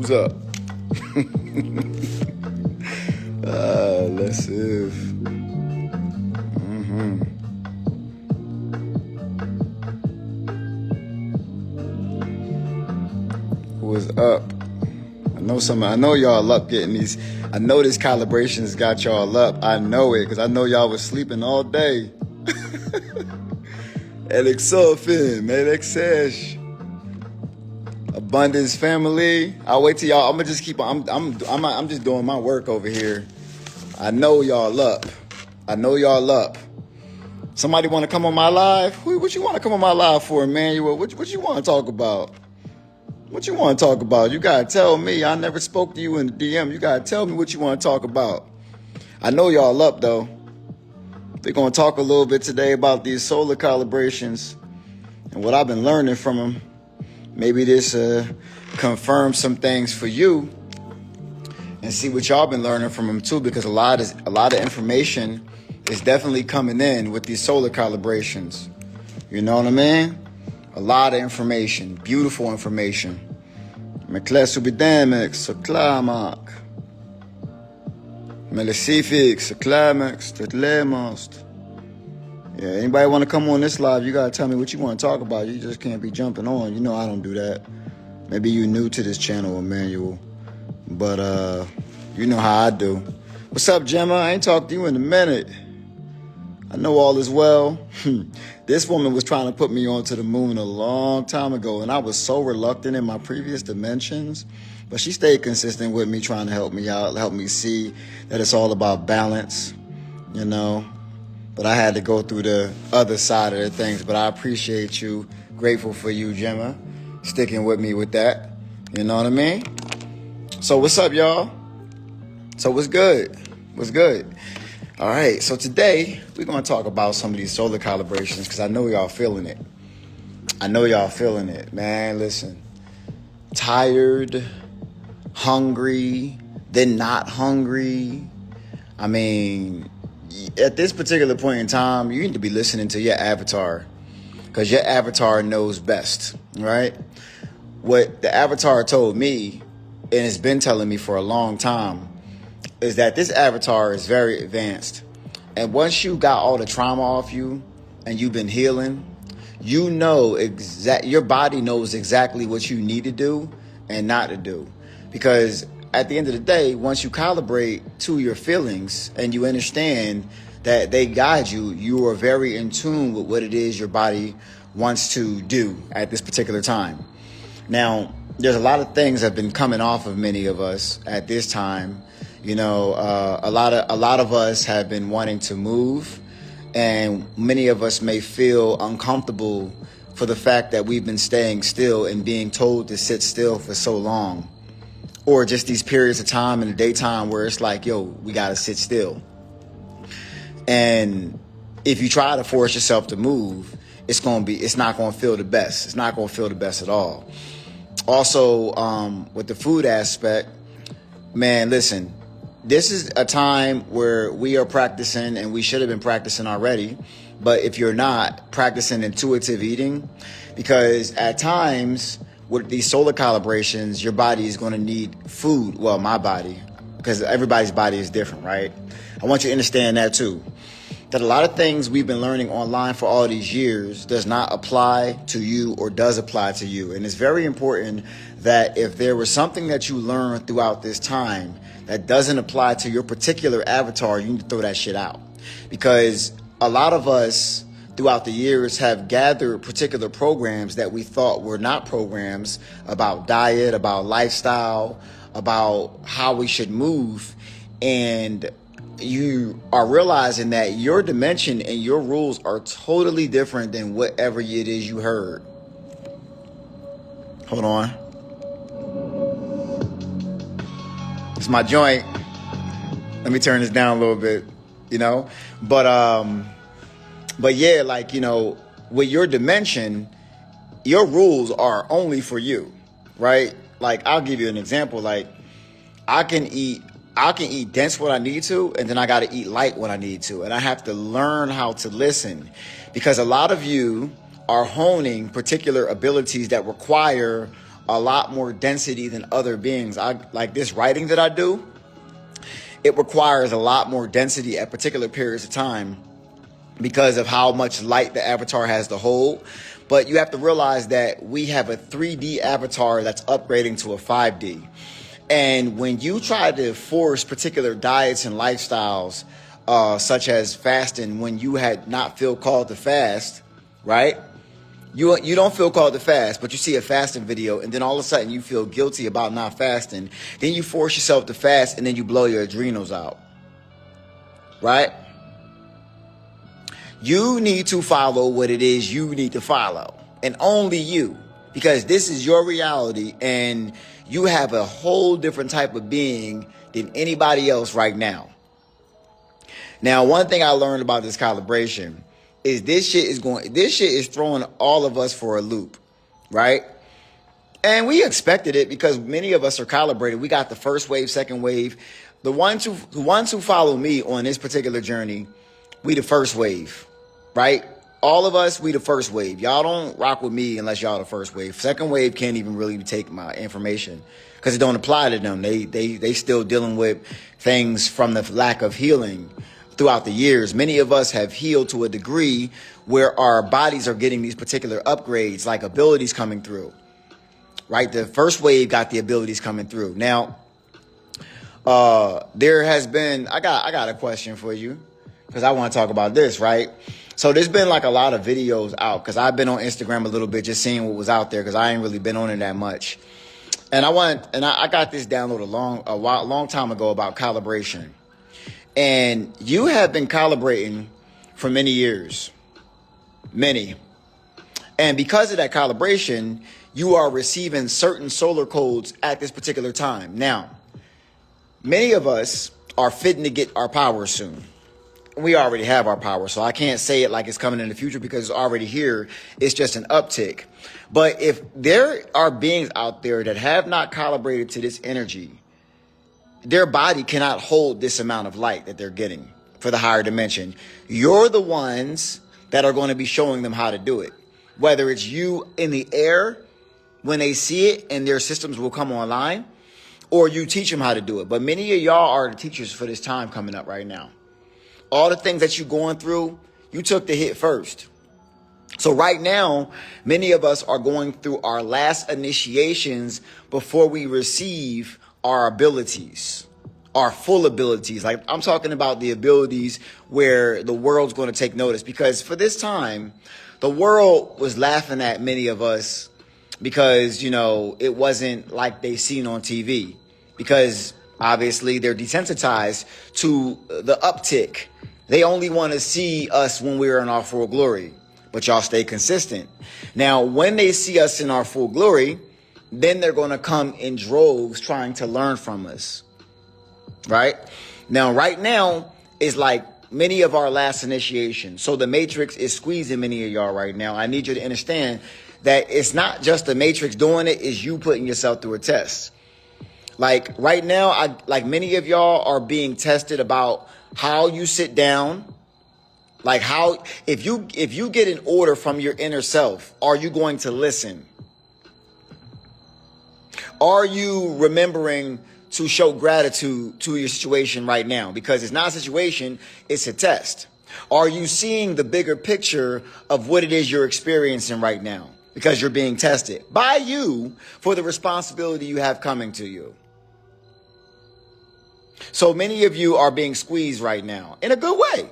Who's up? Let's see. Who is up? I know y'all up getting these. I know this Calibrations got y'all up. I know it, because I know y'all was sleeping all day. Elixofin, Elixesh. Abundance family. I'll wait till y'all. I'm gonna just keep on. I'm just doing my work over here. I know y'all up. Somebody want to come on my live? What you want to come on my live for, Emmanuel? What you want to talk about? What you want to talk about? You gotta tell me. I never spoke to you in the DM. You gotta tell me what you want to talk about. I know y'all up though. We're gonna talk a little bit today about these solar calibrations and what I've been learning from them. Maybe this confirms some things for you, and see what y'all been learning from them too, because a lot of information is definitely coming in with these solar calibrations. You know what I mean? A lot of information, beautiful information. Meklesubidemex, Saklamak, Melisifix, Saklamax, Tetlemost. Yeah, anybody want to come on this live, you got to tell me what you want to talk about. You just can't be jumping on. You know I don't do that. Maybe you new to this channel, Emmanuel. But you know how I do. What's up, Gemma? I ain't talked to you in a minute. I know all is well. This woman was trying to put me onto the moon a long time ago, and I was so reluctant in my previous dimensions. But she stayed consistent with me, trying to help me out, help me see that it's all about balance, you know. But I had to go through the other side of the things. But I appreciate you. Grateful for you, Gemma, sticking with me with that. You know what I mean? So what's up, y'all? So what's good? What's good? All right, so today we're going to talk about some of these solar calibrations, because I know y'all feeling it. Man, listen. Tired, hungry, then not hungry. I mean, at this particular point in time, you need to be listening to your avatar, because your avatar knows best, right? What the avatar told me, and it's been telling me for a long time, is that this avatar is very advanced. And once you got all the trauma off you and you've been healing, you know your body knows exactly what you need to do and not to do. Because at the end of the day, once you calibrate to your feelings and you understand that they guide you, you are very in tune with what it is your body wants to do at this particular time. Now, there's a lot of things that have been coming off of many of us at this time. You know, a lot of us have been wanting to move, and many of us may feel uncomfortable for the fact that we've been staying still and being told to sit still for so long, or just these periods of time in the daytime where it's like, yo, we got to sit still. And if you try to force yourself to move, it's not going to feel the best. It's not going to feel the best at all. Also, with the food aspect, man, listen. This is a time where we are practicing, and we should have been practicing already. But if you're not, practicing intuitive eating, because at times with these solar calibrations, your body is going to need food. Well, my body, because everybody's body is different, right? I want you to understand that too. That a lot of things we've been learning online for all these years does not apply to you or does apply to you. And it's very important that if there was something that you learned throughout this time that doesn't apply to your particular avatar, you need to throw that shit out. Because a lot of us throughout the years have gathered particular programs that we thought were not programs about diet, about lifestyle, about how we should move. And you are realizing that your dimension and your rules are totally different than whatever it is you heard. Hold on. It's my joint. Let me turn this down a little bit, you know. But yeah, like, you know, with your dimension, your rules are only for you, right? Like, I'll give you an example. Like, I can eat dense when I need to, and then I got to eat light when I need to. And I have to learn how to listen, because a lot of you are honing particular abilities that require a lot more density than other beings. Like this writing that I do, it requires a lot more density at particular periods of time because of how much light the avatar has to hold. But you have to realize that we have a 3D avatar that's upgrading to a 5D. And when you try to force particular diets and lifestyles, such as fasting, when you had not feel called to fast, right? You don't feel called to fast, but you see a fasting video, and then all of a sudden you feel guilty about not fasting. Then you force yourself to fast, and then you blow your adrenals out, right? You need to follow what it is you need to follow, and only you, because this is your reality, and you have a whole different type of being than anybody else right now. Now, one thing I learned about this calibration is this shit is throwing all of us for a loop, right? And we expected it because many of us are calibrated. We got the first wave, second wave. The ones who follow me on this particular journey, we the first wave, right? All of us, we the first wave. Y'all don't rock with me unless y'all the first wave. Second wave can't even really take my information because it don't apply to them. They still dealing with things from the lack of healing throughout the years. Many of us have healed to a degree where our bodies are getting these particular upgrades, like abilities coming through, right? The first wave got the abilities coming through. Now, there has been, I got a question for you because I want to talk about this, right? So there's been like a lot of videos out because I've been on Instagram a little bit, just seeing what was out there because I ain't really been on it that much. And I got this downloaded a long time ago about calibration. And you have been calibrating for many years, many. And because of that calibration, you are receiving certain solar codes at this particular time. Now, many of us are fitting to get our power soon. We already have our power, so I can't say it like it's coming in the future because it's already here. It's just an uptick. But if there are beings out there that have not calibrated to this energy, their body cannot hold this amount of light that they're getting for the higher dimension. You're the ones that are going to be showing them how to do it. Whether it's you in the air when they see it and their systems will come online, or you teach them how to do it. But many of y'all are the teachers for this time coming up right now. All the things that you're going through, you took the hit first. So right now, many of us are going through our last initiations before we receive our abilities, our full abilities. Like I'm talking about the abilities where the world's going to take notice, because for this time, the world was laughing at many of us because, you know, it wasn't like they seen on TV, because obviously they're desensitized to the uptick. They only want to see us when we're in our full glory, but y'all stay consistent. Now, when they see us in our full glory, then they're going to come in droves trying to learn from us, right? Now, right now is like many of our last initiations. So the matrix is squeezing many of y'all right now. I need you to understand that it's not just the matrix doing it, it's you putting yourself through a test. Like right now, like many of y'all are being tested about how you sit down. Like how, if you get an order from your inner self, are you going to listen? Are you remembering to show gratitude to your situation right now? Because it's not a situation, it's a test. Are you seeing the bigger picture of what it is you're experiencing right now? Because you're being tested by you for the responsibility you have coming to you. So many of you are being squeezed right now in a good way.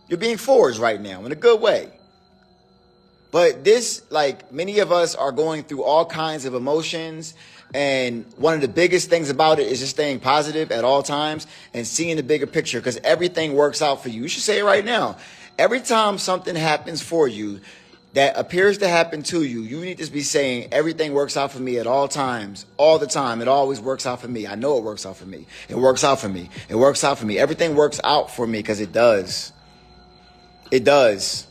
You're being forged right now in a good way. But this, like many of us are going through all kinds of emotions. And one of the biggest things about it is just staying positive at all times and seeing the bigger picture, because everything works out for you. You should say it right now. Every time something happens for you that appears to happen to you, you need to be saying everything works out for me at all times, all the time. It always works out for me. I know it works out for me. It works out for me. It works out for me. Everything works out for me because it does. It does.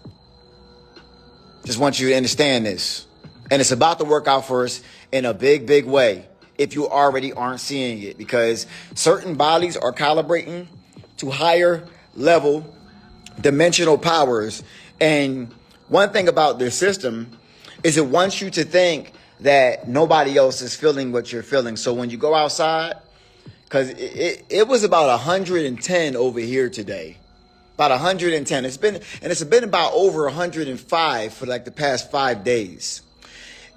Just want you to understand this. And it's about to work out for us in a big, big way if you already aren't seeing it, because certain bodies are calibrating to higher level dimensional powers. And one thing about this system is it wants you to think that nobody else is feeling what you're feeling. So when you go outside, because it was about 110 over here today. About 110. It's been about over 105 for like the past 5 days.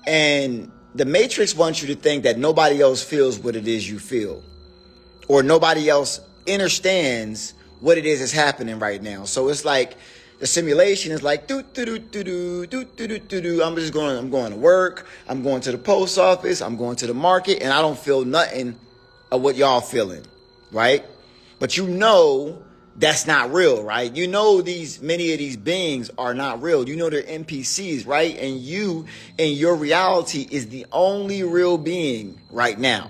And the Matrix wants you to think that nobody else feels what it is you feel, or nobody else understands what it is that's happening right now. So it's like the simulation is like I'm going to work, I'm going to the post office, I'm going to the market, and I don't feel nothing of what y'all feeling, right? But you know that's not real, right? You know many of these beings are not real. You know they're NPCs, right? And you in your reality is the only real being right now.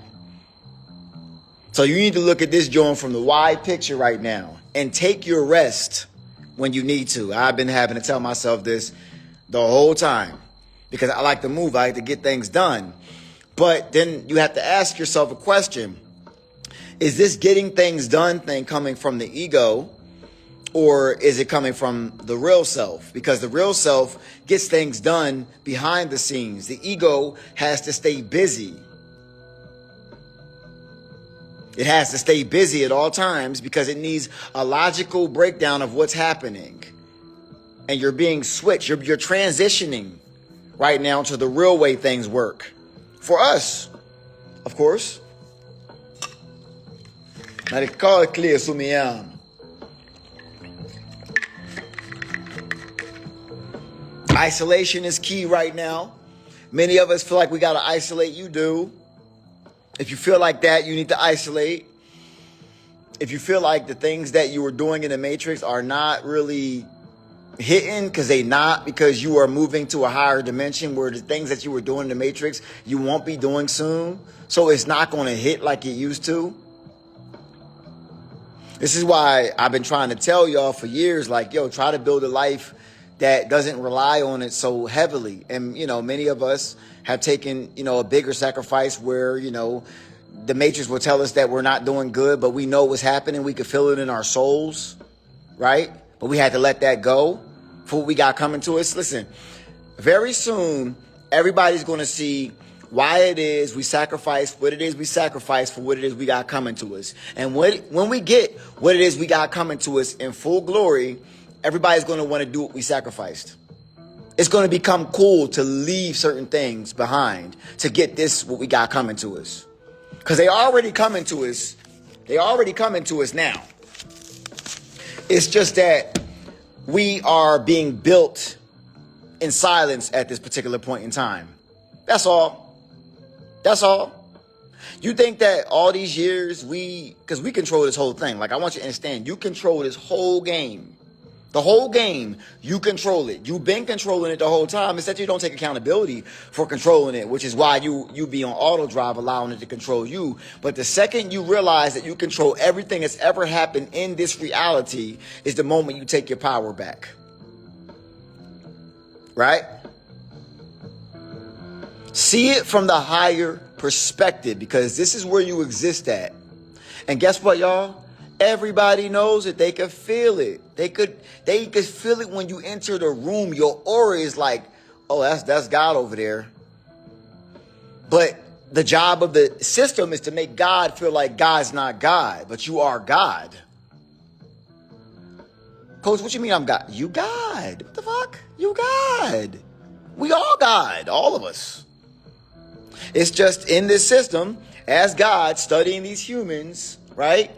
So you need to look at this joint from the wide picture right now and take your rest when you need to. I've been having to tell myself this the whole time because I like to move. I like to get things done. But then you have to ask yourself a question. Is this getting things done thing coming from the ego, or is it coming from the real self? Because the real self gets things done behind the scenes. The ego has to stay busy. It has to stay busy at all times because it needs a logical breakdown of what's happening. And you're being switched. You're transitioning right now to the real way things work. For us, of course. Isolation is key right now. Many of us feel like we got to isolate. You do. If you feel like that, you need to isolate. If you feel like the things that you were doing in the Matrix are not really hitting, because you are moving to a higher dimension where the things that you were doing in the Matrix, you won't be doing soon. So it's not going to hit like it used to. This is why I've been trying to tell y'all for years, like, try to build a life that doesn't rely on it so heavily. And, many of us have taken, a bigger sacrifice where, the Matrix will tell us that we're not doing good, but we know what's happening. We can feel it in our souls, right? But we had to let that go for what we got coming to us. Listen, very soon, everybody's going to see why it is we sacrifice, what it is we sacrifice for what it is we got coming to us. And when we get what it is we got coming to us in full glory, everybody's going to want to do what we sacrificed. It's going to become cool to leave certain things behind to get this, what we got coming to us. Because they already coming to us. They already coming to us now. It's just that we are being built in silence at this particular point in time. That's all. That's all. You think that all these years because we control this whole thing. Like, I want you to understand, you control this whole game. The whole game, you control it. You've been controlling it the whole time. It's that you don't take accountability for controlling it, which is why you be on auto drive, allowing it to control you. But the second you realize that you control everything that's ever happened in this reality is the moment you take your power back. Right? See it from the higher perspective, because this is where you exist at. And guess what, y'all? Everybody knows it. They could feel it. They could feel it when you enter the room. Your aura is like, oh, that's God over there. But the job of the system is to make God feel like God's not God, but you are God. Coach, what you mean I'm God? You God. What the fuck? You God. We all God. All of us. It's just in this system, as God, studying these humans, right?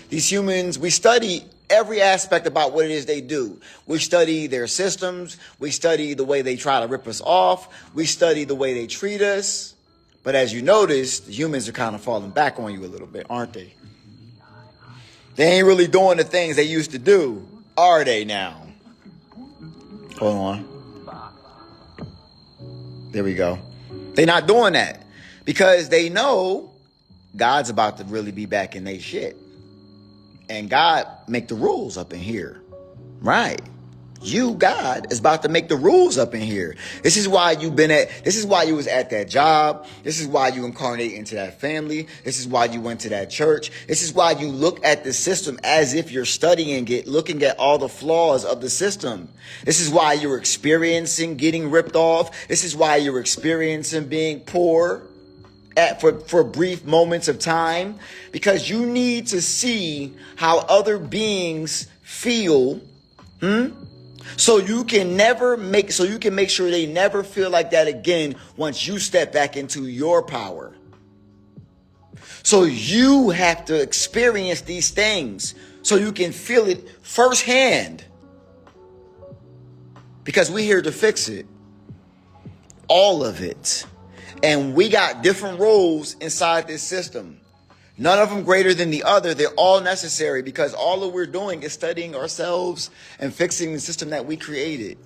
These humans, we study every aspect about what it is they do. We study their systems. We study the way they try to rip us off. We study the way they treat us. But as you notice, the humans are kind of falling back on you a little bit, aren't they? They ain't really doing the things they used to do, are they now? Hold on. There we go. They're not doing that because they know God's about to really be back in their shit. And God make the rules up in here. Right. You, God, is about to make the rules up in here. This is why you was at that job. This is why you incarnate into that family. This is why you went to that church. This is why you look at the system as if you're studying it, looking at all the flaws of the system. This is why you're experiencing getting ripped off. This is why you're experiencing being poor for brief moments of time, because you need to how other beings feel. So you can make sure they never feel like that again once you step back into your power. So you have to experience these things so you can feel it firsthand. Because we're here to fix it. All of it. And we got different roles inside this system. None of them greater than the other. They're all necessary because all that we're doing is studying ourselves and fixing the system that we created.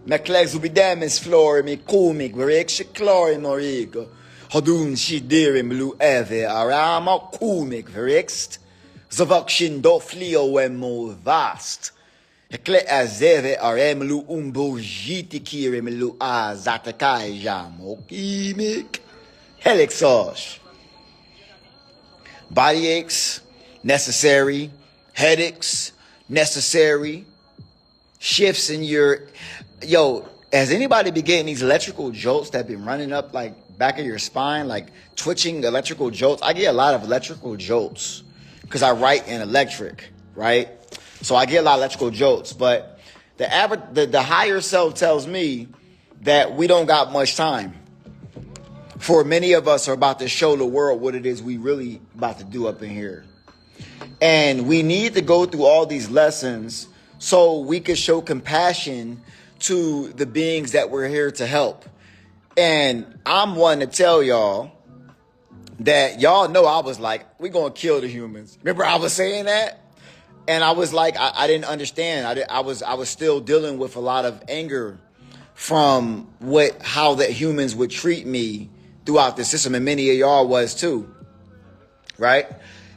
Meklex ubidamis flore mi kumik verek shklore morigo. Hodun shidere mlu eve arama kumik verext. Zavakshin do flio wemo vast. Hekle azeve aremlu umbojiti kiremlu azatakai jamo kimik. Helixosh. Body aches, necessary. Headaches, necessary. Shifts in has anybody been getting these electrical jolts that been running up like back of your spine, like twitching electrical jolts? I get a lot of electrical jolts because I write in electric, right? So I get a lot of electrical jolts, but the higher self tells me that we don't got much time. For many of us are about to show the world what it is we really about to do up in here. And we need to go through all these lessons so we can show compassion to the beings that we're here to help. And I'm one to tell y'all that y'all know I was like, we're going to kill the humans. Remember I was saying that? And I was like, I didn't understand. I was still dealing with a lot of anger from how the humans would treat me throughout the system, and many of y'all was too, right?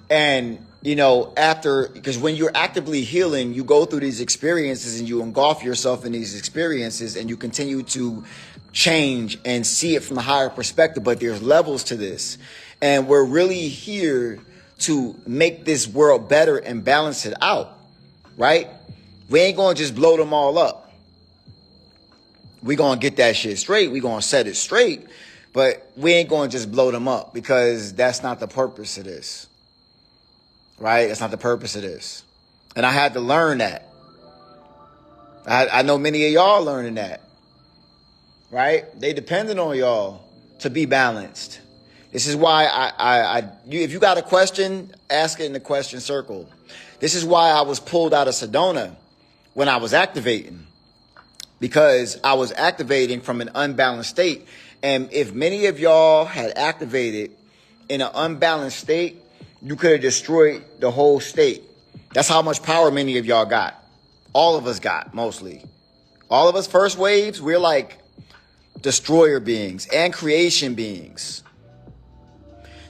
And, because when you're actively healing, you go through these experiences and you engulf yourself in these experiences and you continue to change and see it from a higher perspective, but there's levels to this. And we're really here to make this world better and balance it out, right? We ain't going to just blow them all up. We're going to get that shit straight. We're going to set it straight. But we ain't going to just blow them up because that's not the purpose of this. Right? That's not the purpose of this. And I had to learn that. I know many of y'all learning that. Right? They depended on y'all to be balanced. This is why if you got a question, ask it in the question circle. This is why I was pulled out of Sedona when I was activating. Because I was activating from an unbalanced state. And if many of y'all had activated in an unbalanced state, you could have destroyed the whole state. That's how much power many of y'all got. All of us got, mostly. All of us first waves, we're like destroyer beings and creation beings.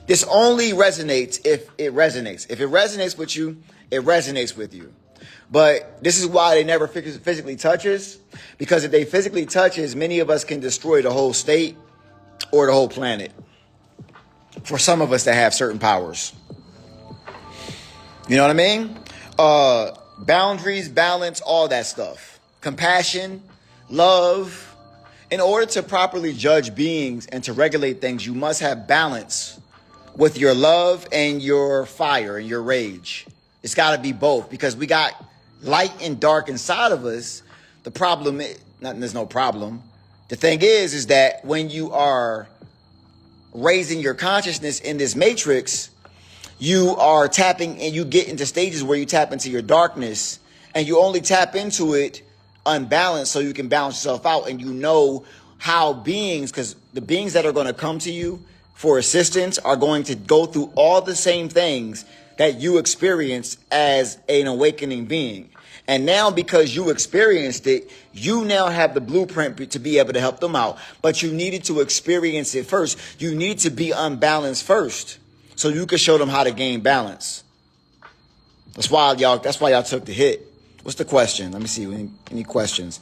This only resonates if it resonates. If it resonates with you, it resonates with you. But this is why they never physically touches, because if they physically touches, many of us can destroy the whole state or the whole planet. For some of us that have certain powers. You know what I mean? Boundaries, balance, all that stuff. Compassion, love. In order to properly judge beings and to regulate things, you must have balance with your love and your fire and your rage. It's got to be both, because we got light and dark inside of us. The problem is, there's no problem. The thing is that when you are raising your consciousness in this matrix, you are tapping and you get into stages where you tap into your darkness, and you only tap into it unbalanced so you can balance yourself out. And you know how beings, because the beings that are going to come to you for assistance are going to go through all the same things that you experienced as an awakening being. And now, because you experienced it, you now have the blueprint to be able to help them out. But you needed to experience it first. You need to be unbalanced first, so you can show them how to gain balance. That's why y'all took the hit. What's the question? Let me see. Any questions?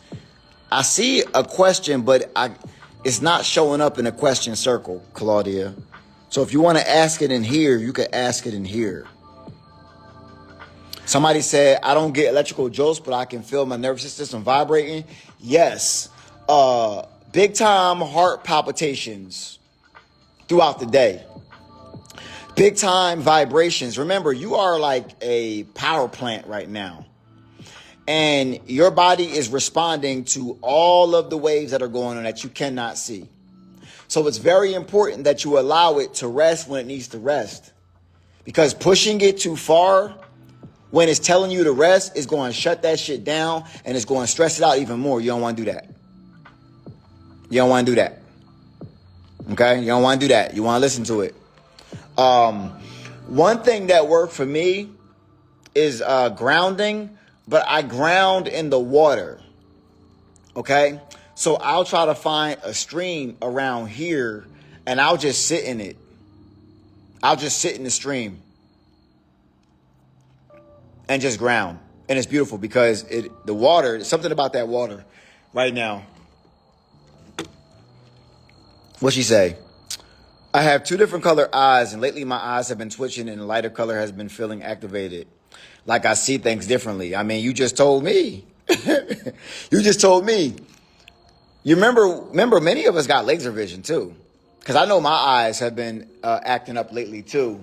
I see a question, but it's not showing up in a question circle, Claudia. So if you want to ask it in here, you can ask it in here. Somebody said, I don't get electrical jolts, but I can feel my nervous system vibrating. Yes. Big time heart palpitations throughout the day. Big time vibrations. Remember, you are like a power plant right now. And your body is responding to all of the waves that are going on that you cannot see. So it's very important that you allow it to rest when it needs to rest. Because pushing it too far when it's telling you to rest is going to shut that shit down and it's going to stress it out even more. You don't want to do that. You don't want to do that. Okay? You don't want to do that. You want to listen to it. One thing that worked for me is grounding, but I ground in the water. Okay? So I'll try to find a stream around here and I'll just sit in it. I'll just sit in the stream and just ground. And it's beautiful because the water, something about that water right now. What'd she say? I have 2 different color eyes, and lately my eyes have been twitching and the lighter color has been feeling activated. Like I see things differently. I mean, you just told me. You just told me. You remember many of us got laser vision too. Because I know my eyes have been acting up lately too.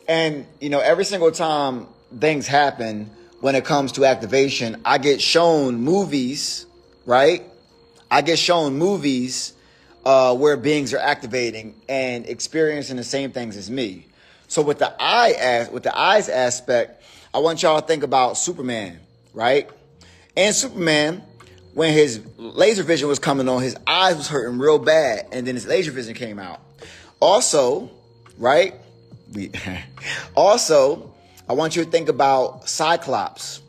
And, every single time things happen when it comes to activation, I get shown movies, right? I get shown movies where beings are activating and experiencing the same things as me. So with the eyes aspect, I want y'all to think about Superman, right? And Superman, when his laser vision was coming on, his eyes was hurting real bad, and then his laser vision came out. Also, right? Also, I want you to think about Cyclops.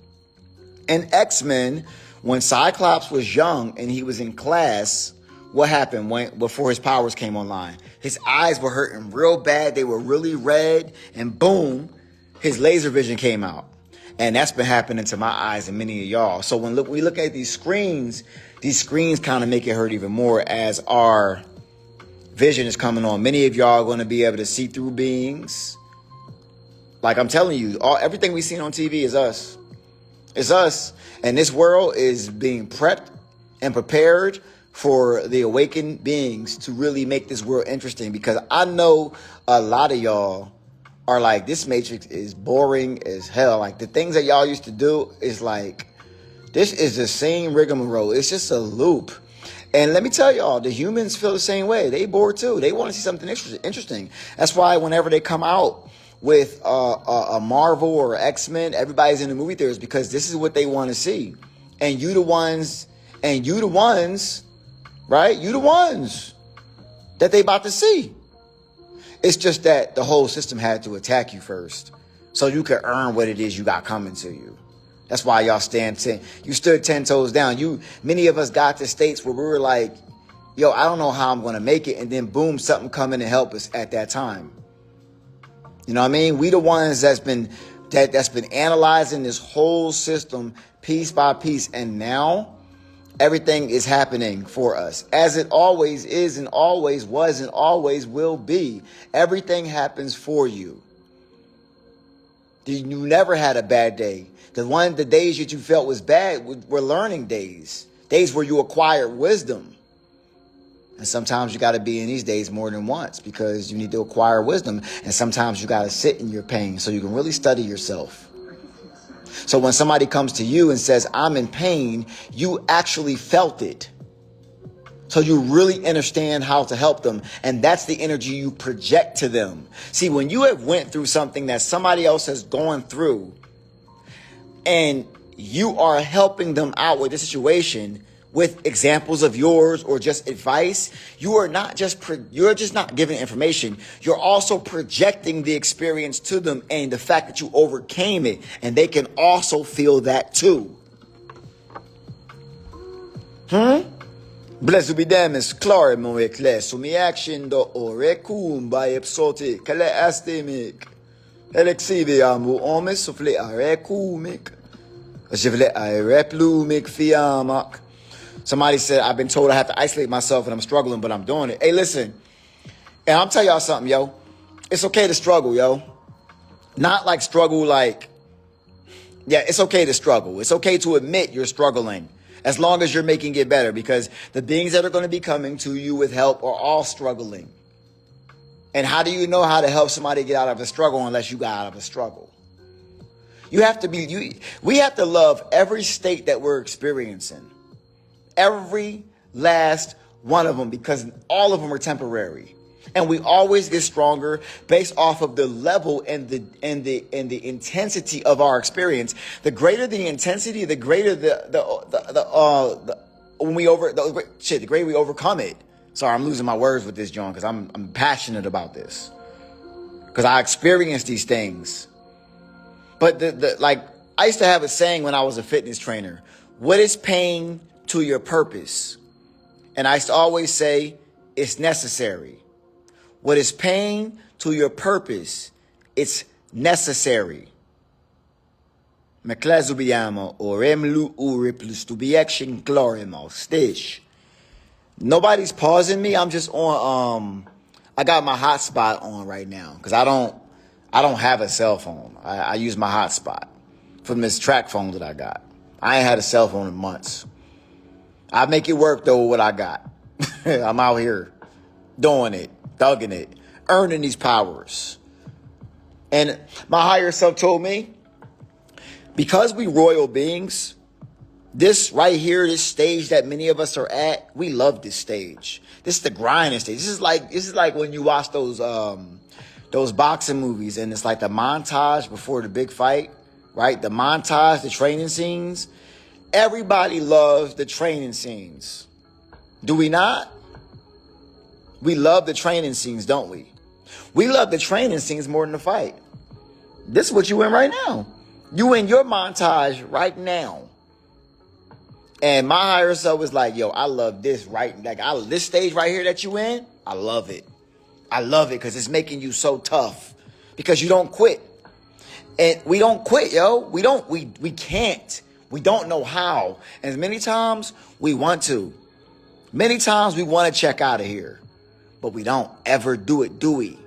In X-Men, when Cyclops was young and he was in class, what happened before his powers came online? His eyes were hurting real bad. They were really red. And boom, his laser vision came out. And that's been happening to my eyes and many of y'all. So when we look at these screens kind of make it hurt even more as our vision is coming on. Many of y'all are going to be able to see through beings. Like I'm telling you, everything we've seen on TV is us. It's us. And this world is being prepped and prepared for the awakened beings to really make this world interesting, because I know a lot of y'all are like, this matrix is boring as hell. Like the things that y'all used to do is like, this is the same rigmarole. It's just a loop. And let me tell y'all, the humans feel the same way. They bored too. They want to see something interesting. That's why whenever they come out with a Marvel or X-Men, everybody's in the movie theaters, because this is what they want to see. And you the ones, right? You the ones that they about to see. It's just that the whole system had to attack you first so you could earn what it is you got coming to you. That's why y'all you stood 10 toes down. Many of us got to states where we were like, yo, I don't know how I'm going to make it. And then boom, something come in and help us at that time. You know what I mean? We the ones that's been analyzing this whole system piece by piece. And now everything is happening for us, as it always is and always was and always will be. Everything happens for you. You never had a bad day. The days that you felt was bad were learning days where you acquired wisdom. And sometimes you got to be in these days more than once, because you need to acquire wisdom. And sometimes you got to sit in your pain so you can really study yourself. So when somebody comes to you and says, I'm in pain, you actually felt it. So you really understand how to help them. And that's the energy you project to them. See, when you have went through something that somebody else has gone through, and you are helping them out with the situation with examples of yours or just advice, you're just not giving information. You're also projecting the experience to them and the fact that you overcame it. And they can also feel that too. Blessed be them is Clary Moekle. So me action do orekum by epsote. Kale astemik. Elexive amu omes sufle arekumik. Somebody said, I've been told I have to isolate myself and I'm struggling, but I'm doing it. Hey, listen, and I'm tell y'all something, yo. It's okay to struggle, yo. Not like struggle like, yeah, it's okay to struggle. It's okay to admit you're struggling as long as you're making it better, because the beings that are going to be coming to you with help are all struggling. And how do you know how to help somebody get out of a struggle unless you got out of a struggle? We have to love every state that we're experiencing. Every last one of them, because all of them are temporary. And we always get stronger based off of the level and the intensity of our experience. The greater the intensity, the greater the greater we overcome it. Sorry, I'm losing my words with this, John, because I'm passionate about this. Because I experienced these things. But I used to have a saying when I was a fitness trainer: what is pain to your purpose? And I used to always say, it's necessary. What is pain to your purpose? It's necessary. Nobody's pausing me. I'm just on, I got my hotspot on right now because I don't have a cell phone. I use my hotspot from this track phone that I got. I ain't had a cell phone in months. I make it work though with what I got. I'm out here doing it, thugging it, earning these powers. And my higher self told me, because we royal beings, this right here, this stage that many of us are at, we love this stage. This is the grinding stage. This is like when you watch those boxing movies and it's like the montage before the big fight, right? The montage, the training scenes. Everybody loves the training scenes. Do we not? We love the training scenes, don't we? We love the training scenes more than the fight. This is what you in right now. You in your montage right now. And my higher self was like, yo, I love this this stage right here that you in. I love it. I love it because it's making you so tough because you don't quit. And we don't quit, yo. We can't. We don't know how. And many times we want to. Many times we want to check out of here. But we don't ever do it, do we?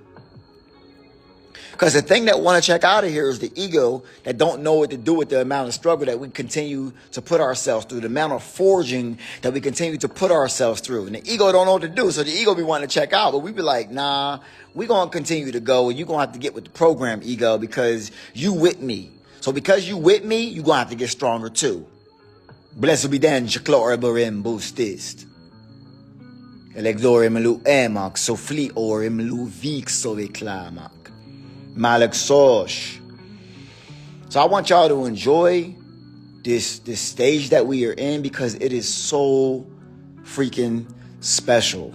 Because the thing that want to check out of here is the ego that don't know what to do with the amount of struggle that we continue to put ourselves through, the amount of forging that we continue to put ourselves through. And the ego don't know what to do. So the ego be wanting to check out. But we be like, nah, we going to continue to go. And you're going to have to get with the program, ego, because you with me. So because you with me, you're going to have to get stronger too. Blessed be den chakloreberim boostist. Elegdorem lu emak, so fli orem lu vik so reklamak. Malak sosh. So I want y'all to enjoy this stage that we are in because it is so freaking special.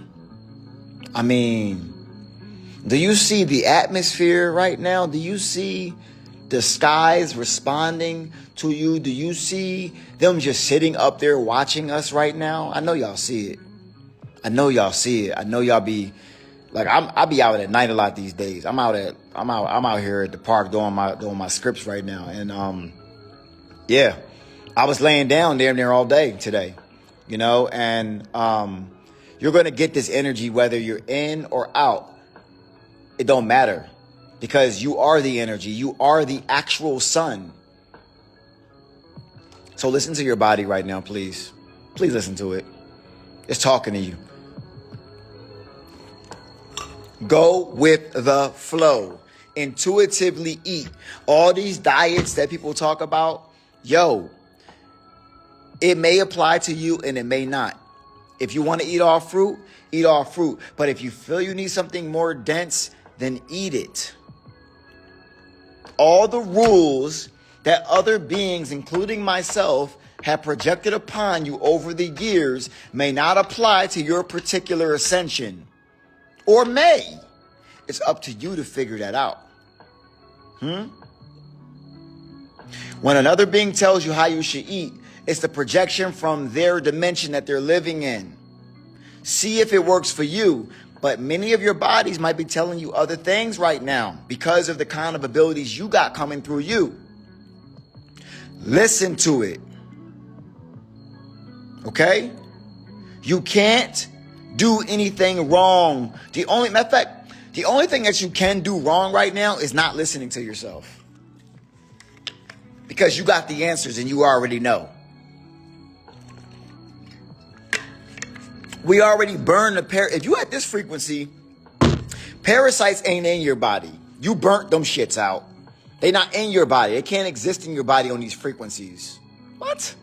I mean, do you see the atmosphere right now? Do you see the skies responding to you? Do you see them just sitting up there watching us right now? I know y'all see it. I know y'all see it. I know y'all be like, I be out at night a lot these days. I'm out here at the park doing my scripts right now. And yeah, I was laying down damn near all day today, you know, and you're gonna get this energy whether you're in or out. It don't matter. Because you are the energy. You are the actual sun. So listen to your body right now, please. Please listen to it. It's talking to you. Go with the flow. Intuitively eat. All these diets that people talk about, yo, it may apply to you and it may not. If you want to eat all fruit, eat all fruit. But if you feel you need something more dense, then eat it. All the rules that other beings, including myself, have projected upon you over the years may not apply to your particular ascension. Or may. It's up to you to figure that out. When another being tells you how you should eat, it's the projection from their dimension that they're living in. See if it works for you. But many of your bodies might be telling you other things right now because of the kind of abilities you got coming through you. Listen to it. Okay? You can't do anything wrong. Matter of fact, the only thing that you can do wrong right now is not listening to yourself. Because you got the answers and you already know. We already burned if you at this frequency, parasites ain't in your body. You burnt them shits out. They not in your body. They can't exist in your body on these frequencies. What?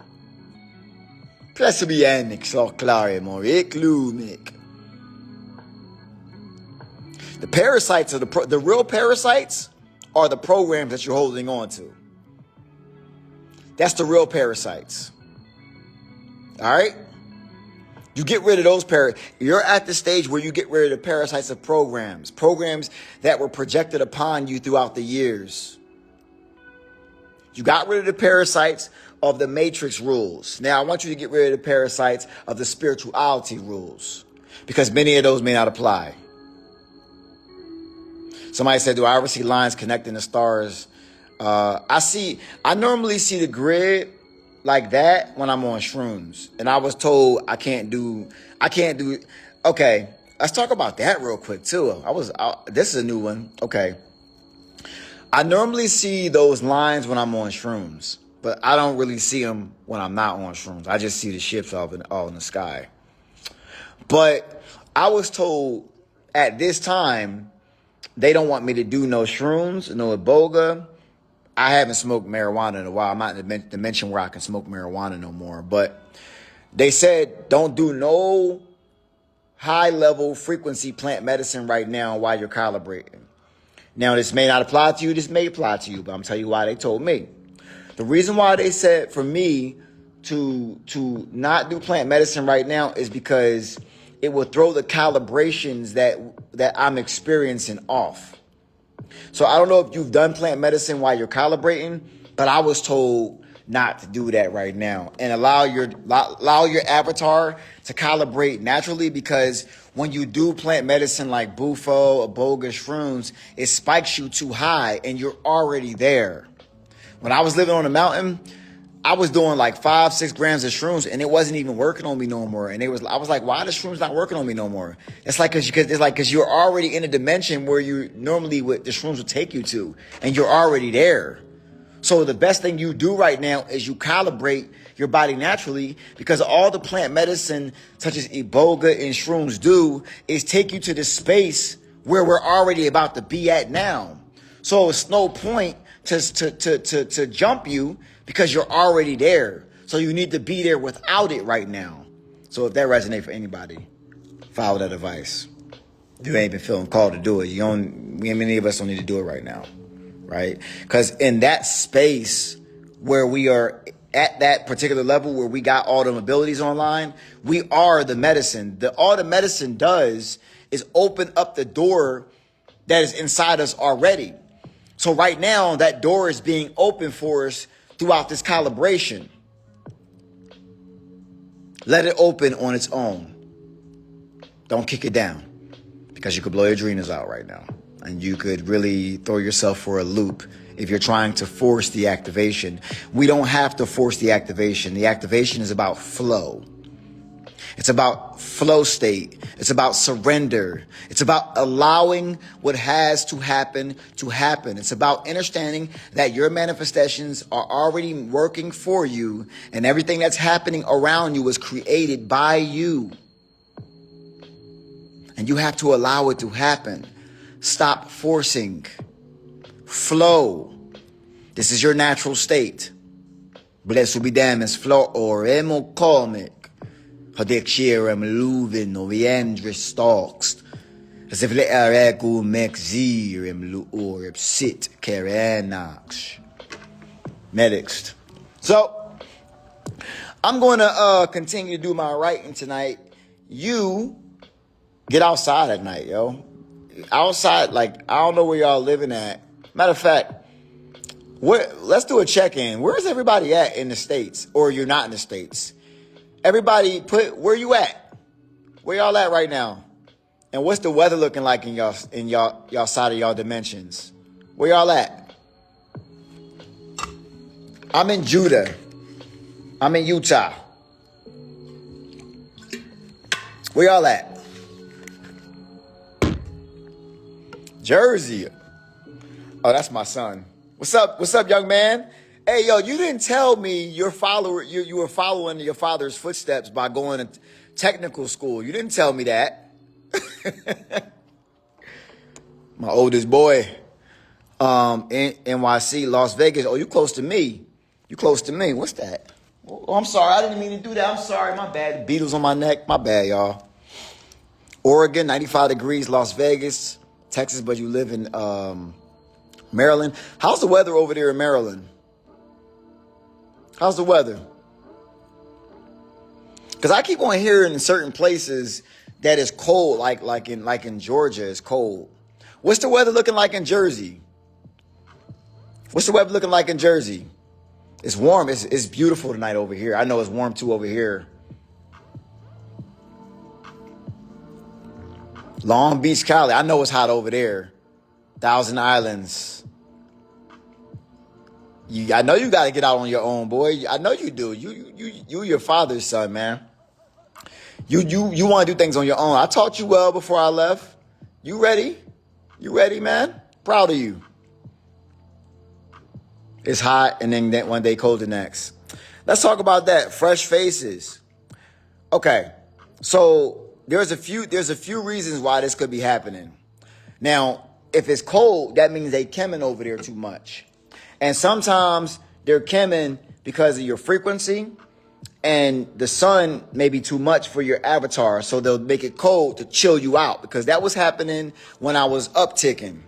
The parasites are the real parasites are the programs that you're holding on to. That's the real parasites. All right? You get rid of those You're at the stage where you get rid of the parasites of programs that were projected upon you throughout the years. You got rid of the parasites of the matrix rules. Now I want you to get rid of the parasites of the spirituality rules, because many of those may not apply. Somebody said, do I ever see lines connecting the stars? I normally see the grid like that when I'm on shrooms. And I was told I can't do. Okay, let's talk about that real quick too. This is a new one. Okay. I normally see those lines when I'm on shrooms, but I don't really see them when I'm not on shrooms. I just see the ships all in the sky. But I was told at this time, they don't want me to do no shrooms, no iboga. I haven't smoked marijuana in a while. I'm not in the dimension where I can smoke marijuana no more. But they said don't do no high-level frequency plant medicine right now while you're calibrating. Now, this may not apply to you. This may apply to you, but I'm telling you why they told me. The reason why they said for me to not do plant medicine right now is because it will throw the calibrations that I'm experiencing off. So I don't know if you've done plant medicine while you're calibrating, but I was told not to do that right now and allow your avatar to calibrate naturally, because when you do plant medicine like bufo, iboga, shrooms, it spikes you too high and you're already there. When I was living on the mountain, I was doing like 5-6 grams of shrooms and it wasn't even working on me no more. And I was like, why the shrooms not working on me no more? It's like because you're already in a dimension where you normally the shrooms would take you to, and you're already there. So the best thing you do right now is you calibrate your body naturally, because all the plant medicine such as iboga and shrooms do is take you to the space where we're already about to be at now. So it's no point to jump you, because you're already there. So you need to be there without it right now. So if that resonates for anybody, follow that advice. You ain't been feeling called to do it. Many of us don't need to do it right now, right? Because in that space where we are at that particular level where we got all the abilities online, we are the medicine. All the medicine does is open up the door that is inside us already. So right now, that door is being opened for us throughout this calibration. Let it open on its own. Don't kick it down, because you could blow your adrenals out right now. And you could really throw yourself for a loop if you're trying to force the activation. We don't have to force the activation. The activation is about flow. It's about flow state. It's about surrender. It's about allowing what has to happen to happen. It's about understanding that your manifestations are already working for you, and everything that's happening around you was created by you. And you have to allow it to happen. Stop forcing. Flow. This is your natural state. Blessed be them as flow oremo comic. Hadekshirem luvin noviendre stalks. As if le areku mexirem luoreb sit kerenax. Next. So, I'm going to continue to do my writing tonight. You get outside at night, yo. Outside, like, I don't know where y'all living at. Matter of fact, let's do a check-in. Where's everybody at in the States? Or you're not in the States? Everybody where you at? Where y'all at right now? And what's the weather looking like in y'all side of y'all dimensions? Where y'all at? I'm in Judah. I'm in Utah. Where y'all at? Jersey. Oh, that's my son. What's up? What's up, young man? Hey, yo, you didn't tell me you were following your father's footsteps by going to technical school. You didn't tell me that. My oldest boy. In NYC, Las Vegas. Oh, you close to me. You close to me. What's that? Oh, I'm sorry. I didn't mean to do that. I'm sorry. My bad. The Beatles on my neck. My bad, y'all. Oregon, 95 degrees. Las Vegas, Texas, but you live in Maryland. How's the weather over there in Maryland? How's the weather? Because I keep on hearing in certain places that it's cold, like in Georgia, it's cold. What's the weather looking like in Jersey? What's the weather looking like in Jersey? It's warm. It's beautiful tonight over here. I know it's warm too over here. Long Beach, Cali. I know it's hot over there. Thousand Islands. I know you got to get out on your own, boy. I know you do. You your father's son, man. You want to do things on your own. I taught you well before I left. You ready? You ready, man? Proud of you. It's hot, and then one day cold the next. Let's talk about that. Fresh faces. Okay, so there's a few reasons why this could be happening. Now, if it's cold, that means they chemming over there too much. And sometimes they're chemming because of your frequency, and the sun may be too much for your avatar, so they'll make it cold to chill you out, because that was happening when I was upticking.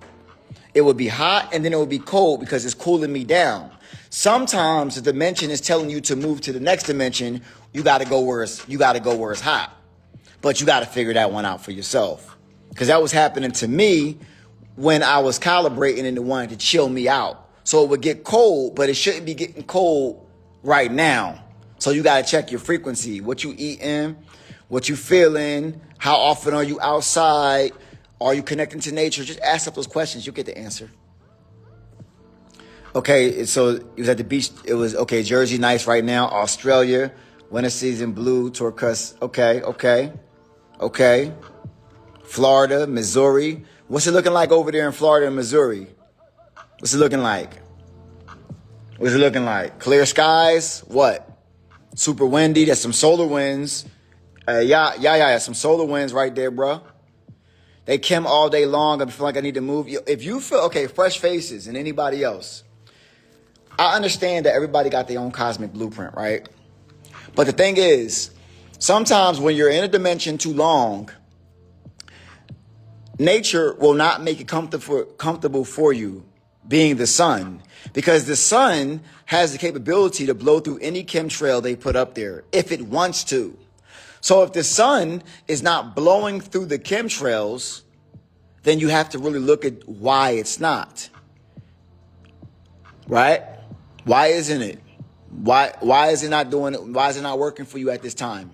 It would be hot, and then it would be cold because it's cooling me down. Sometimes the dimension is telling you to move to the next dimension. You got to go where it's hot, but you got to figure that one out for yourself, because that was happening to me when I was calibrating and it wanted to chill me out. So it would get cold, but it shouldn't be getting cold right now. So you got to check your frequency, what you eating, what you feeling, how often are you outside, are you connecting to nature? Just ask up those questions. You'll get the answer. Okay, so it was at the beach. It was, okay, Jersey, nice right now. Australia, winter season, blue, turquoise. Okay. Florida, Missouri. What's it looking like over there in Florida and Missouri? What's it looking like? Clear skies? What? Super windy. There's some solar winds. Yeah. Some solar winds right there, bro. They chem all day long. I feel like I need to move. If you feel, okay, fresh faces and anybody else, I understand that everybody got their own cosmic blueprint, right? But the thing is, sometimes when you're in a dimension too long, nature will not make it comfortable for you being the sun, because the sun has the capability to blow through any chemtrail they put up there if it wants to. So if the sun is not blowing through the chemtrails, then you have to really look at why it's not. Right? Why isn't it? Why is it not doing it? Why is it not working for you at this time?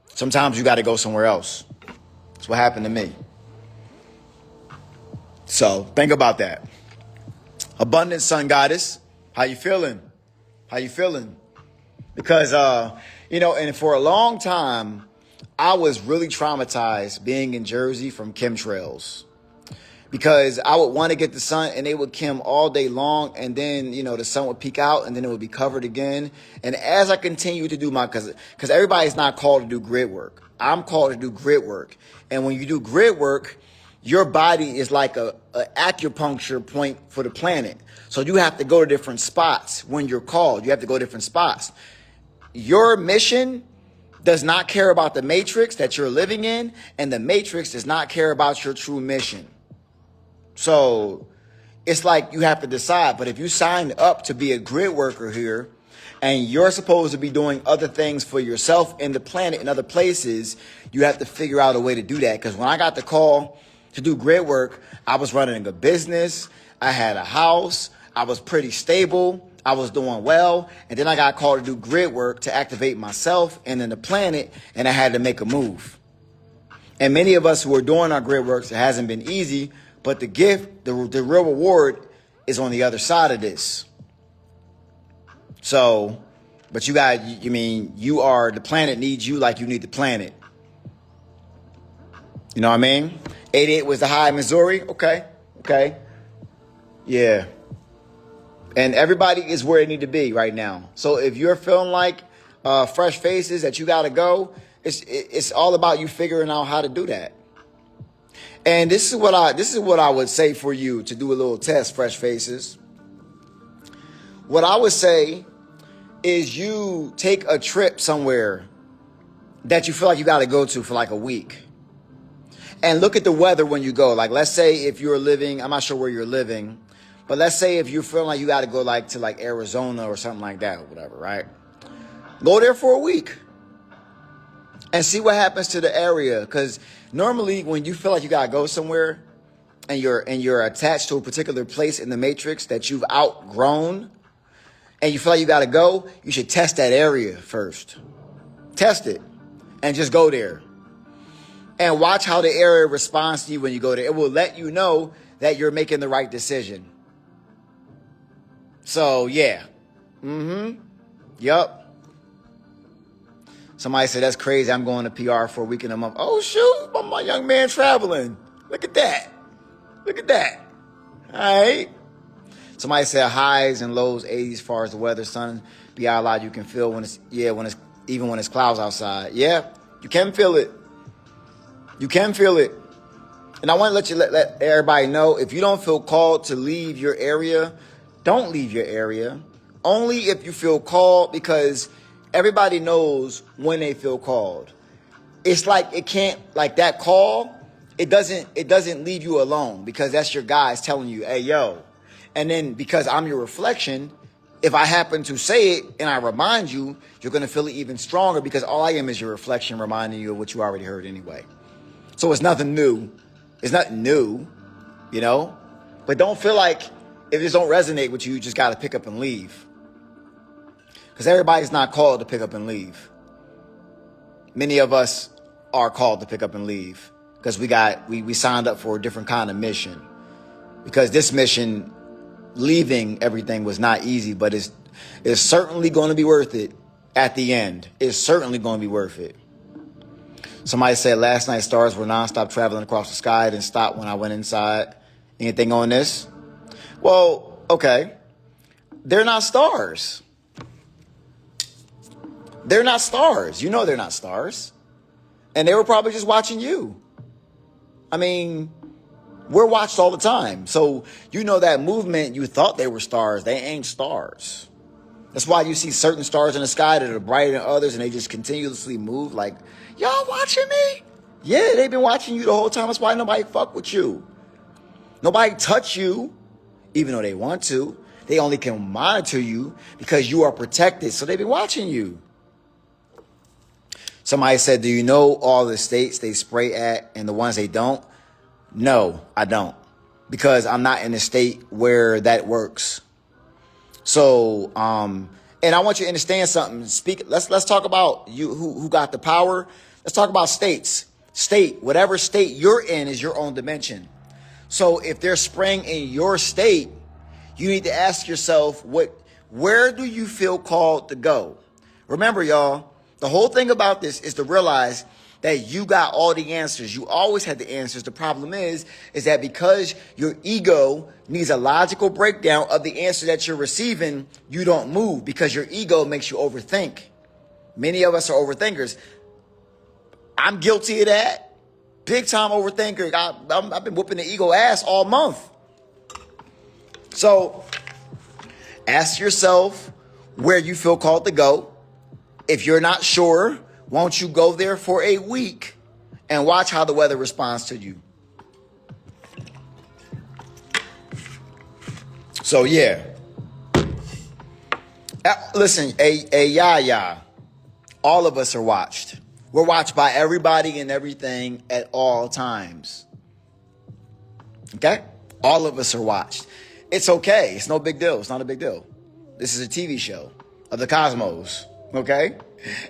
Sometimes you got to go somewhere else. That's what happened to me. So think about that. Abundant sun goddess, how you feeling? Because, and for a long time, I was really traumatized being in Jersey from chemtrails, because I would want to get the sun and they would chem all day long, and then, the sun would peek out and then it would be covered again. And as I continue to do because everybody's not called to do grid work. I'm called to do grid work. And when you do grid work, your body is like a acupuncture point for the planet. So you have to go to different spots when you're called. You have to go to different spots. Your mission does not care about the matrix that you're living in, and the matrix does not care about your true mission. So it's like you have to decide. But if you signed up to be a grid worker here, and you're supposed to be doing other things for yourself and the planet in other places, you have to figure out a way to do that. Because when I got the call to do grid work, I was running a business, I had a house, I was pretty stable, I was doing well, and then I got called to do grid work to activate myself and then the planet, and I had to make a move. And many of us who are doing our grid works, it hasn't been easy, but the gift, the real reward is on the other side of this. So, but you mean, the planet needs you like you need the planet. You know what I mean? 88 was the high in Missouri. Okay. Yeah. And everybody is where they need to be right now. So if you're feeling like fresh faces that you got to go, it's all about you figuring out how to do that. And this is what I would say for you to do a little test, fresh faces. What I would say is you take a trip somewhere that you feel like you got to go to for like a week. And look at the weather when you go. Like, let's say if you're living, I'm not sure where you're living, but let's say if you're feeling like you got to go like to like Arizona or something like that or whatever, right? Go there for a week and see what happens to the area. Because normally when you feel like you got to go somewhere and you're attached to a particular place in the matrix that you've outgrown and you feel like you got to go, you should test that area first. Test it and just go there. And watch how the area responds to you when you go there. It will let you know that you're making the right decision. So, yeah. Yup. Somebody said, that's crazy. I'm going to PR for a week and a month. Oh, shoot. My young man traveling. Look at that. All right. Somebody said highs and lows 80s as far as the weather, sun. Be out loud. You can feel when it's clouds outside. Yeah, you can feel it. And I want to let everybody know, if you don't feel called to leave your area, don't leave your area. Only if you feel called, because everybody knows when they feel called. It's like it can't, like that call, it doesn't leave you alone, because that's your guys telling you, hey, yo. And then because I'm your reflection, if I happen to say it and I remind you, you're going to feel it even stronger, because all I am is your reflection reminding you of what you already heard anyway. So it's nothing new. It's nothing new, you know? But don't feel like if this don't resonate with you, you just got to pick up and leave. Because everybody's not called to pick up and leave. Many of us are called to pick up and leave because we signed up for a different kind of mission. Because this mission, leaving everything, was not easy, but it's certainly going to be worth it at the end. It's certainly going to be worth it. Somebody said last night stars were nonstop traveling across the sky, then stopped when I went inside. Anything on this? Well, okay. They're not stars. They're not stars. You know they're not stars. And they were probably just watching you. I mean, we're watched all the time. So you know that movement, you thought they were stars. They ain't stars. That's why you see certain stars in the sky that are brighter than others, and they just continuously move like, y'all watching me? Yeah, they've been watching you the whole time. That's why nobody fuck with you. Nobody touch you, even though they want to. They only can monitor you because you are protected. So they've been watching you. Somebody said, do you know all the states they spray at and the ones they don't? No, I don't. Because I'm not in a state where that works. So, and I want you to understand something. Let's talk about you who got the power. Let's talk about states. Whatever state you're in is your own dimension. So if they're spraying in your state, you need to ask yourself, where do you feel called to go? Remember, y'all, the whole thing about this is to realize that you got all the answers. You always had the answers. The problem is that because your ego needs a logical breakdown of the answer that you're receiving, you don't move because your ego makes you overthink. Many of us are overthinkers. I'm guilty of that. Big time overthinker. I've been whooping the ego ass all month. So ask yourself where you feel called to go. If you're not sure, won't you go there for a week and watch how the weather responds to you? So, yeah. Listen, yeah. All of us are watched. We're watched by everybody and everything at all times. Okay? All of us are watched. It's okay. It's no big deal. It's not a big deal. This is a TV show of the cosmos. Okay?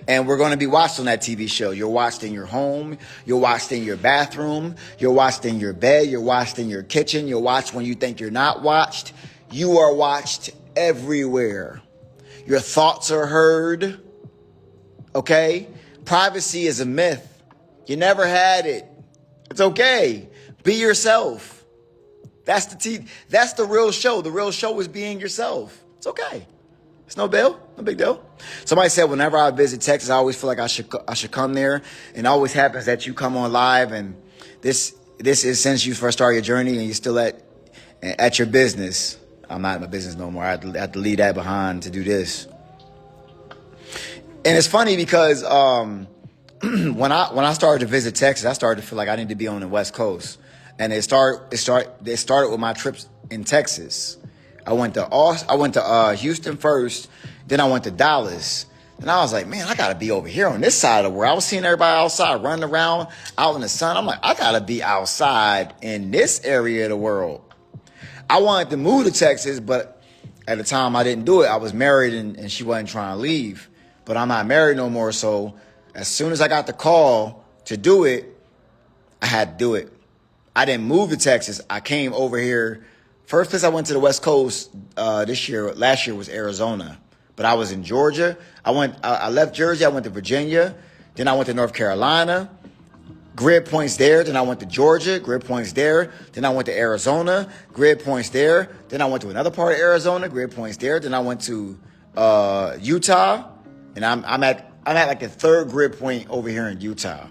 And we're going to be watched on that TV show. You're watched in your home. You're watched in your bathroom. You're watched in your bed. You're watched in your kitchen. You're watched when you think you're not watched. You are watched everywhere. Your thoughts are heard. Okay? Privacy is a myth. You never had it. It's okay. Be yourself. That's the real show. The real show is being yourself. It's okay. It's no big deal. Somebody said whenever I visit Texas, I always feel like I should come there. And it always happens that you come on live, and this is since you first started your journey and you're still at your business. I'm not in my business no more. I have to leave that behind to do this. And it's funny because when I started to visit Texas, I started to feel like I need to be on the West Coast. And it started with my trips in Texas. I went to Houston first, then I went to Dallas. And I was like, man, I got to be over here on this side of the world. I was seeing everybody outside running around out in the sun. I'm like, I got to be outside in this area of the world. I wanted to move to Texas, but at the time I didn't do it. I was married and she wasn't trying to leave. But I'm not married no more. So as soon as I got the call to do it, I had to do it. I didn't move to Texas. I came over here. First place I went to the West Coast last year was Arizona. But I was in Georgia. I left Jersey. I went to Virginia. Then I went to North Carolina. Grid points there. Then I went to Georgia. Grid points there. Then I went to Arizona. Grid points there. Then I went to another part of Arizona. Grid points there. Then I went to Utah. And I'm at like the third grid point over here in Utah.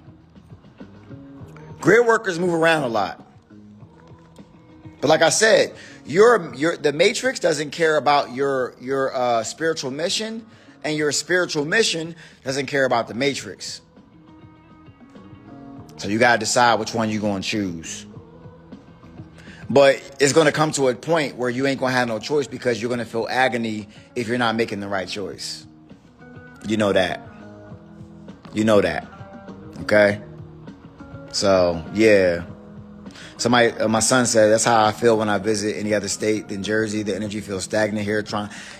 Grid workers move around a lot. But like I said, the Matrix doesn't care about your spiritual mission, and your spiritual mission doesn't care about the Matrix. So you got to decide which one you're going to choose. But it's going to come to a point where you ain't going to have no choice because you're going to feel agony if you're not making the right choice. You know that. You know that. Okay? So, yeah. My son said, that's how I feel when I visit any other state than Jersey. The energy feels stagnant here.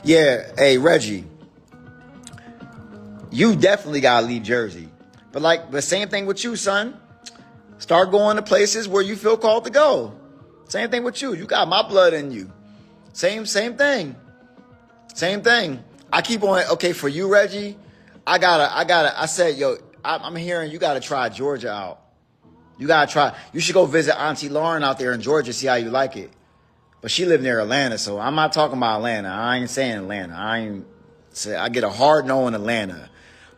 Yeah, hey, Reggie. You definitely got to leave Jersey. But like the same thing with you, son. Start going to places where you feel called to go. Same thing with you. You got my blood in you. Same thing. Same thing. I keep on, okay, for you, Reggie, I said, yo, I'm hearing you got to try Georgia out. You should go visit Auntie Lauren out there in Georgia, see how you like it. But she lived near Atlanta, so I'm not talking about Atlanta. I ain't saying Atlanta. I get a hard no in Atlanta.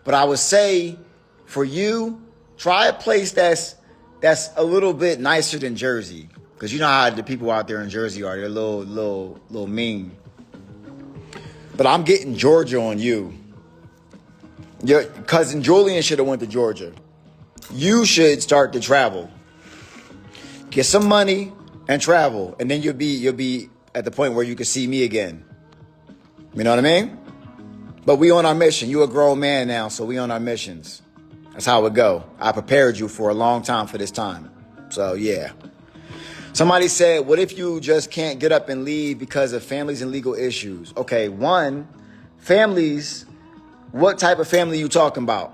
But I would say, for you, try a place that's a little bit nicer than Jersey. Because you know how the people out there in Jersey are. They're a little mean. But I'm getting Georgia on you. Your cousin Julian should have went to Georgia. You should start to travel. Get some money and travel. And then you'll be at the point where you can see me again. You know what I mean? But we on our mission. You a grown man now, so we on our missions. That's how it go. I prepared you for a long time for this time. So, yeah. Somebody said, what if you just can't get up and leave because of families and legal issues? Okay, one, families, what type of family you talking about?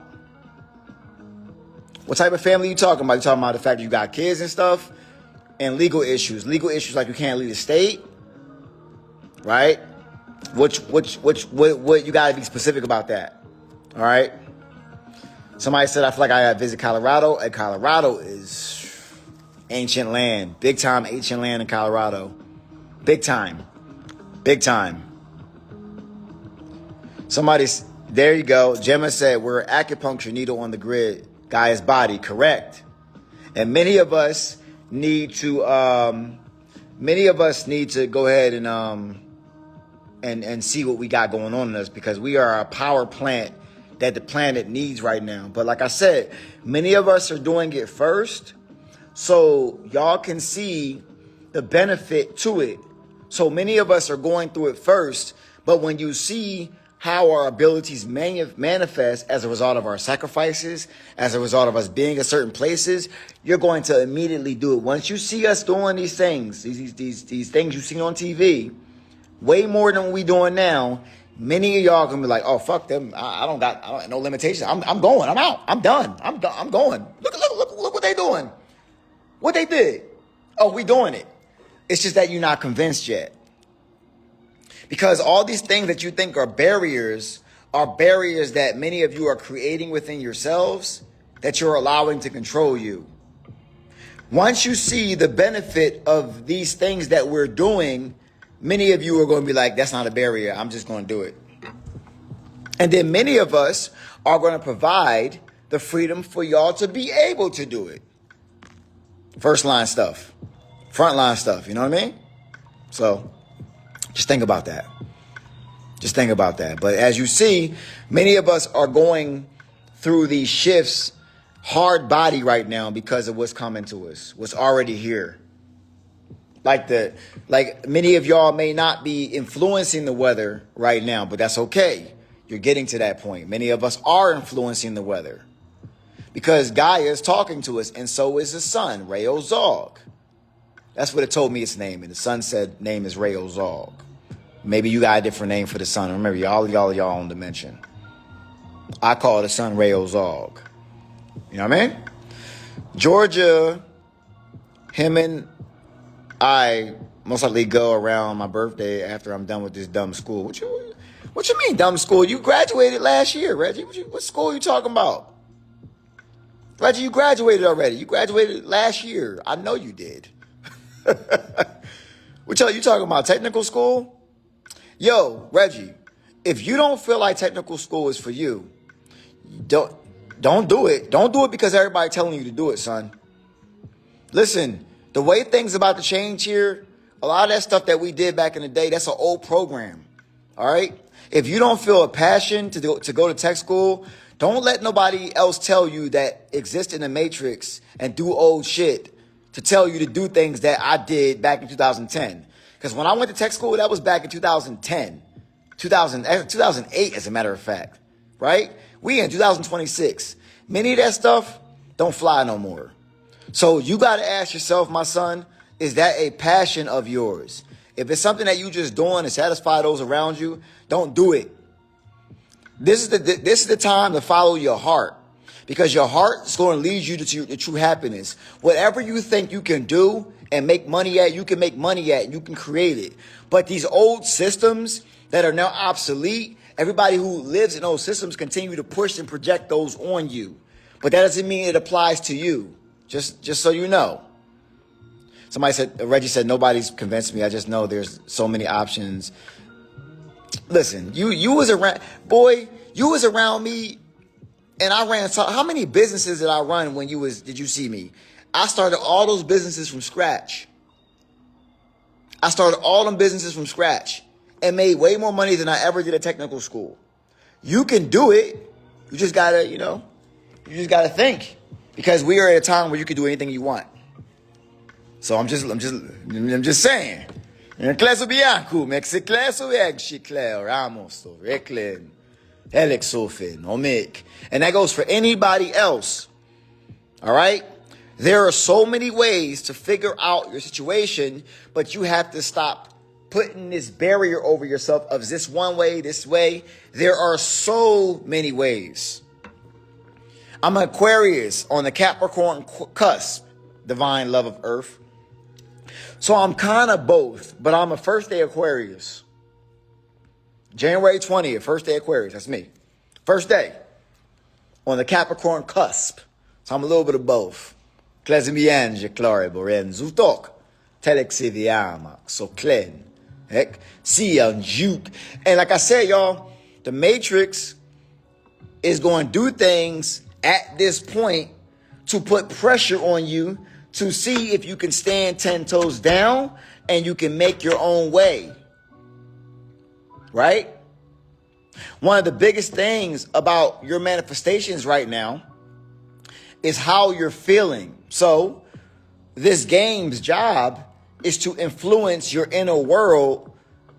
What type of family you talking about? You talking about the fact that you got kids and stuff? And legal issues. Legal issues like you can't leave the state, right? What you got to be specific about that, all right? Somebody said, I feel like I got to visit Colorado. And Colorado is ancient land. Big time ancient land in Colorado. Big time. Big time. There you go. Gemma said, we're acupuncture needle on the grid. Guy's body. Correct. And many of us need to go ahead and see what we got going on in us, because we are a power plant that the planet needs right now. But like I said, many of us are doing it first, so y'all can see the benefit to it. So many of us are going through it first, but when you see how our abilities manifest as a result of our sacrifices, as a result of us being in certain places, you're going to immediately do it. Once you see us doing these things, these things you've seen on TV, way more than what we doing now, many of y'all gonna be like, oh, fuck them. I don't got no limitations. I'm going. I'm out. I'm done. I'm going. Look what they doing. What they did. Oh, we doing it. It's just that you're not convinced yet. Because all these things that you think are barriers that many of you are creating within yourselves that you're allowing to control you. Once you see the benefit of these things that we're doing, many of you are going to be like, that's not a barrier. I'm just going to do it. And then many of us are going to provide the freedom for y'all to be able to do it. First line stuff, front line stuff, you know what I mean? So just think about that. Just think about that. But as you see, many of us are going through these shifts hard body right now because of what's coming to us, what's already here. Like many of y'all may not be influencing the weather right now, but that's okay. You're getting to that point. Many of us are influencing the weather because Gaia is talking to us, and so is the sun, Re'ozog. That's what it told me its name, and the sun said name is Re'ozog. Maybe you got a different name for the sun. Remember, y'all are your own dimension. I call the sun Re'ozog. You know what I mean? Georgia, him and I most likely go around my birthday after I'm done with this dumb school. What you mean dumb school? You graduated last year, Reggie. What school are you talking about? Reggie, you graduated already. You graduated last year. I know you did. What you talking about? Technical school? Yo, Reggie, if you don't feel like technical school is for you, don't do it. Don't do it because everybody's telling you to do it, son. Listen, the way things about to change here, a lot of that stuff that we did back in the day, that's an old program. All right? If you don't feel a passion to go to tech school, don't let nobody else tell you that exist in the matrix and do old shit to tell you to do things that I did back in 2010. Because when I went to tech school, that was back in 2010, 2008, as a matter of fact, right? We in 2026. Many of that stuff don't fly no more. So you got to ask yourself, my son, is that a passion of yours? If it's something that you just doing to satisfy those around you, don't do it. This is the time to follow your heart, because your heart is going to lead you to true happiness. Whatever you think you can do and make money at, you can make money at, and you can create it. But these old systems that are now obsolete, everybody who lives in those systems continue to push and project those on you. But that doesn't mean it applies to you. Just so you know. Reggie said, nobody's convinced me. I just know there's so many options. Listen, you was around, boy, you was around me, and I ran. How many businesses did I run when did you see me? I started all those businesses from scratch. I started all them businesses from scratch and made way more money than I ever did at technical school. You can do it. You just gotta, think, because we are at a time where you can do anything you want. So I'm just saying. And that goes for anybody else. All right? There are so many ways to figure out your situation, but you have to stop putting this barrier over yourself of this one way, this way. There are so many ways. I'm an Aquarius on the Capricorn cusp, divine love of earth. So I'm kind of both, but I'm a first day Aquarius. January 20th, first day Aquarius. That's me. First day on the Capricorn cusp. So I'm a little bit of both. Klezimiange, Clorebo, Renzutok, Telexiviama, so Klen, heck, Sianjuk. And like I said, y'all, the Matrix is going to do things at this point to put pressure on you to see if you can stand 10 toes down and you can make your own way. Right? One of the biggest things about your manifestations right now is how you're feeling. So this game's job is to influence your inner world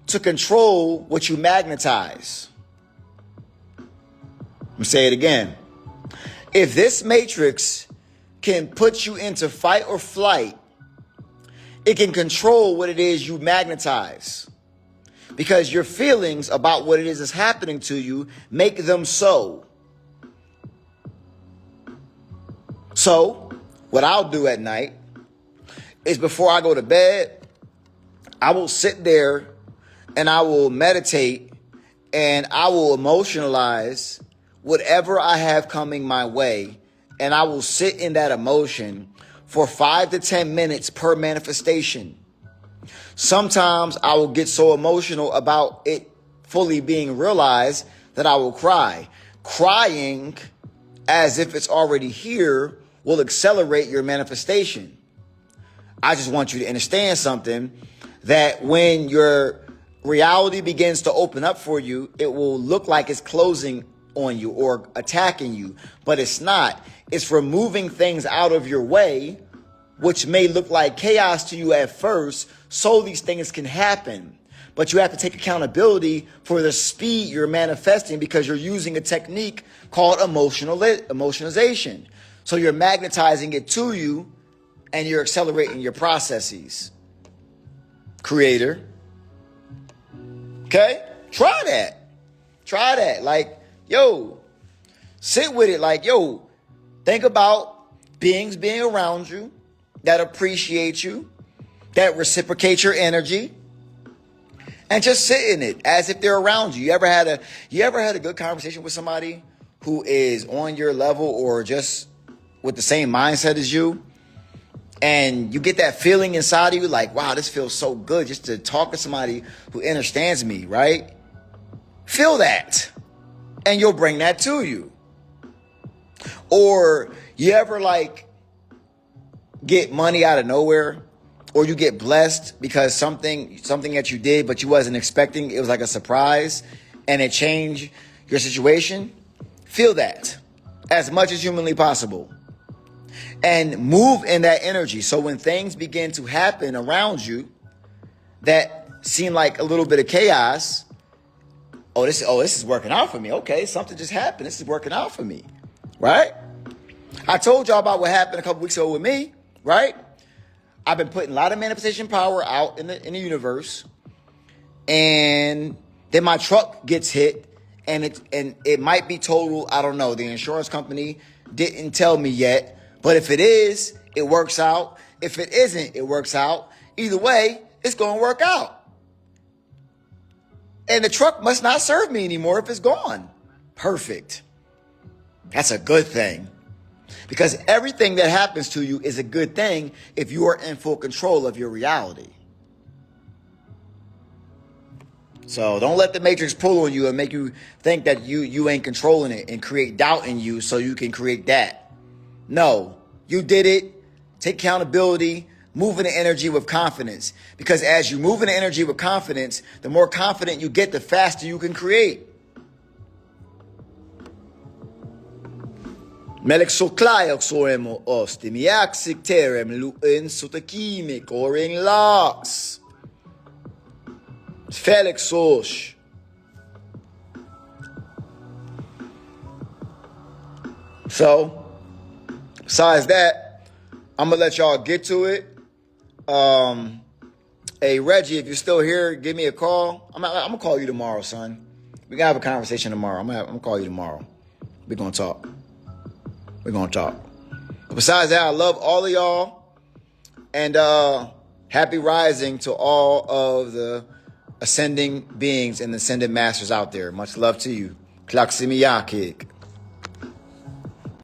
to control what you magnetize. Let me say it again. If this matrix can put you into fight or flight, it can control what it is you magnetize. Because your feelings about what it is that's happening to you make them so. So, what I'll do at night is before I go to bed, I will sit there and I will meditate, and I will emotionalize whatever I have coming my way, and I will sit in that emotion for 5 to 10 minutes per manifestation. Sometimes I will get so emotional about it fully being realized that I will cry. Crying as if it's already here will accelerate your manifestation. I just want you to understand something, that when your reality begins to open up for you, it will look like it's closing on you or attacking you, but it's not. It's removing things out of your way, which may look like chaos to you at first, so these things can happen. But you have to take accountability for the speed you're manifesting, because you're using a technique called emotionalization. So you're magnetizing it to you, and you're accelerating your processes. Creator. Okay? Try that. Try that. Like, yo, sit with it. Like, yo, think about beings being around you that appreciate you, that reciprocate your energy, and just sit in it as if they're around you. You ever had a good conversation with somebody who is on your level or just with the same mindset as you, and you get that feeling inside of you like, wow, this feels so good just to talk to somebody who understands me, right? Feel that, and you'll bring that to you. Or you ever like get money out of nowhere, or you get blessed because something that you did but you wasn't expecting, it was like a surprise, and it changed your situation? Feel that as much as humanly possible, and move in that energy. So when things begin to happen around you that seem like a little bit of chaos, this is working out for me. Okay, something just happened. This is working out for me, right? I told y'all about what happened a couple weeks ago with me, right? I've been putting a lot of manifestation power out in the universe, and then my truck gets hit, and it might be total. I don't know. The insurance company didn't tell me yet, but if it is, it works out. If it isn't, it works out. Either way, it's going to work out. And the truck must not serve me anymore if it's gone. Perfect. That's a good thing. Because everything that happens to you is a good thing if you are in full control of your reality. So don't let the matrix pull on you and make you think that you ain't controlling it and create doubt in you so you can create that. No, you did it. Take accountability. Move in the energy with confidence. Because as you move in the energy with confidence, the more confident you get, the faster you can create. Melek soklayak soemo ostimiak sikterem luin sutakimi koring laks. Felix sosh. So, besides that, I'm gonna let y'all get to it. Hey Reggie, if you're still here, give me a call. I'm gonna call you tomorrow, son. We gonna have a conversation tomorrow. I'm gonna call you tomorrow. We're gonna talk. But besides that, I love all of y'all, and happy rising to all of the ascending beings and ascended masters out there. Much love to you. Klaximiyakik.